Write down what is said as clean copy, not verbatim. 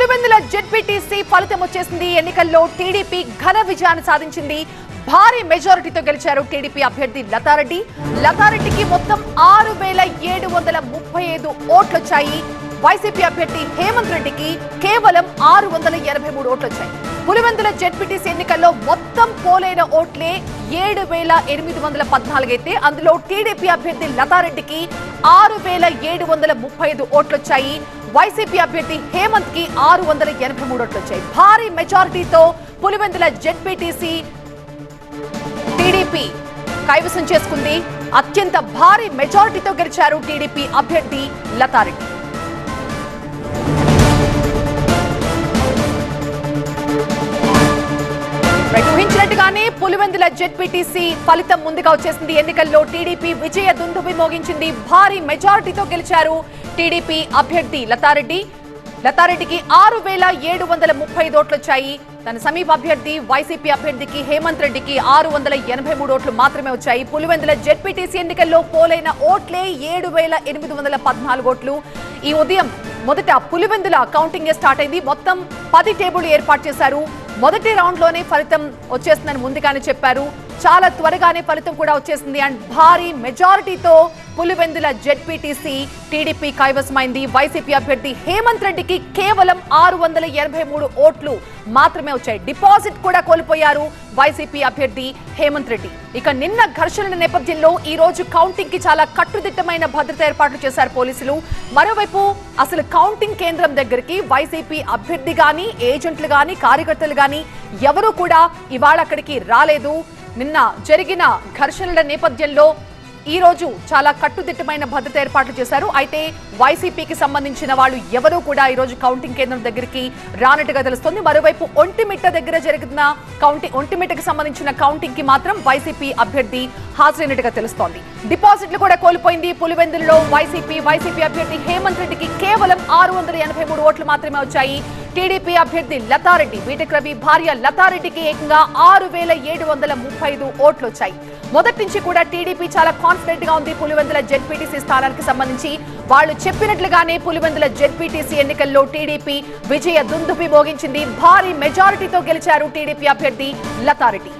Pulivendula ZPTC ఫలితం వచ్చేసింది. ఎన్నికల్లో టీడీపీ ఘన విజయాన్ని సాధించింది. భారీ మెజారిటీతో గెలిచారు టీడీపీ అభ్యర్థి లతారెడ్డి. లతారెడ్డికి మొత్తం 6735 ఓట్లు వచ్చాయి. వైసీపీ అభ్యర్థి హేమంత్ రెడ్డికి కేవలం 683 ఓట్లు వచ్చాయి. పులివెందుల జెడ్పీటీసీ ఎన్నికల్లో మొత్తం పోలైన ఓట్లే 7814 అయితే అందులో టీడీపీ అభ్యర్థి లతారెడ్డికి 6735 ఓట్లు వచ్చాయి. వైసీపీ అభ్యర్థి హేమంత్ కి 683 ఓట్లు వచ్చాయి. భారీ మెజారిటీతో పులివెందుల జెడ్పీటీసీ టీడీపీ కైవసం చేసుకుంది. అత్యంత భారీ మెజారిటీతో గెలిచారు టీడీపీ అభ్యర్థి లతారెడ్డి. ఊహించినట్టుగానే పులివెందుల జెడ్పీటీసీ ఫలితం ముందుగా వచ్చేసింది. ఎన్నికల్లో టీడీపీ విజయ దుందుబి మోగించింది. భారీ మెజారిటీతో గెలిచారు టీడీపీ అభ్యర్థి లతారెడ్డి. లతారెడ్డికి 6735 ఓట్లు వచ్చాయి. తన సమీప అభ్యర్థి వైసీపీ అభ్యర్థికి హేమంత్ రెడ్డికి 683 ఓట్లు మాత్రమే వచ్చాయి. పులివెందుల జెడ్పీటీసీ ఎన్నికల్లో పోలైన ఓట్లే 7814 ఓట్లు. ఈ ఉదయం మొదట పులివెందుల కౌంటింగ్ స్టార్ట్ అయింది. మొత్తం 10 టేబుల్ ఏర్పాటు చేశారు. మొదటి రౌండ్ లోనే ఫలితం వచ్చేస్తుందని ముందుగానే చెప్పారు. చాలా త్వరగానే ఫలితం కూడా వచ్చేసింది. అండ్ భారీ మెజారిటీతో పులివెందుల జెడ్పీటీసీ టీడీపీ కైవసమైంది. వైసీపీ అభ్యర్థి హేమంత్ రెడ్డికి కేవలం 683 ఓట్లు మాత్రమే వచ్చాయి. డిపాజిట్ కూడా కోల్పోయారు వైసీపీ అభ్యర్థి హేమంత్ రెడ్డి. ఇక నిన్న ఘర్షణల నేపథ్యంలో ఈ రోజు కౌంటింగ్ కి చాలా కట్టుదిట్టమైన భద్రత ఏర్పాట్లు చేశారు పోలీసులు. మరోవైపు అసలు కౌంటింగ్ కేంద్రం దగ్గరికి వైసీపీ అభ్యర్థి గాని, ఏజెంట్లు గాని, కార్యకర్తలు గాని ఎవరూ కూడా ఇవాళ అక్కడికి రాలేదు. నిన్న జరిగిన ఘర్షణల నేపథ్యంలో ఈ రోజు చాలా కట్టుదిట్టమైన భద్రత ఏర్పాట్లు చేశారు. అయితే వైసీపీకి సంబంధించిన వాళ్ళు ఎవరూ కూడా ఈ రోజు కౌంటింగ్ కేంద్రం దగ్గరికి రానట్టుగా తెలుస్తోంది. మరోవైపు ఒంటిమిట్ట దగ్గర జరిగిన ఒంటిమిట్టకి సంబంధించిన కౌంటింగ్ కి మాత్రం వైసీపీ అభ్యర్థి హాజరైనట్టుగా తెలుస్తోంది. డిపాజిట్లు కూడా కోల్పోయింది పులివెందులలో వైసీపీ అభ్యర్థి హేమంత్ రెడ్డికి కేవలం 683 ఓట్లు మాత్రమే వచ్చాయి. టీడీపీ అభ్యర్థి లతారెడ్డి, బీటెక్ రవి భార్య లతారెడ్డికి ఏకంగా 6735 ఓట్లు వచ్చాయి. మొదటి నుంచి కూడా టీడీపీ చాలా కాన్ఫిడెంట్ గా ఉంది పులివెందుల జెడ్పీటీసీ స్థానానికి సంబంధించి. వాళ్ళు చెప్పినట్లుగానే పులివెందుల జెడ్పీటీసీ ఎన్నికల్లో టీడీపీ విజయ దుందుబి మోగించింది. భారీ మెజారిటీతో గెలిచారు టీడీపీ అభ్యర్థి లతారెడ్డి.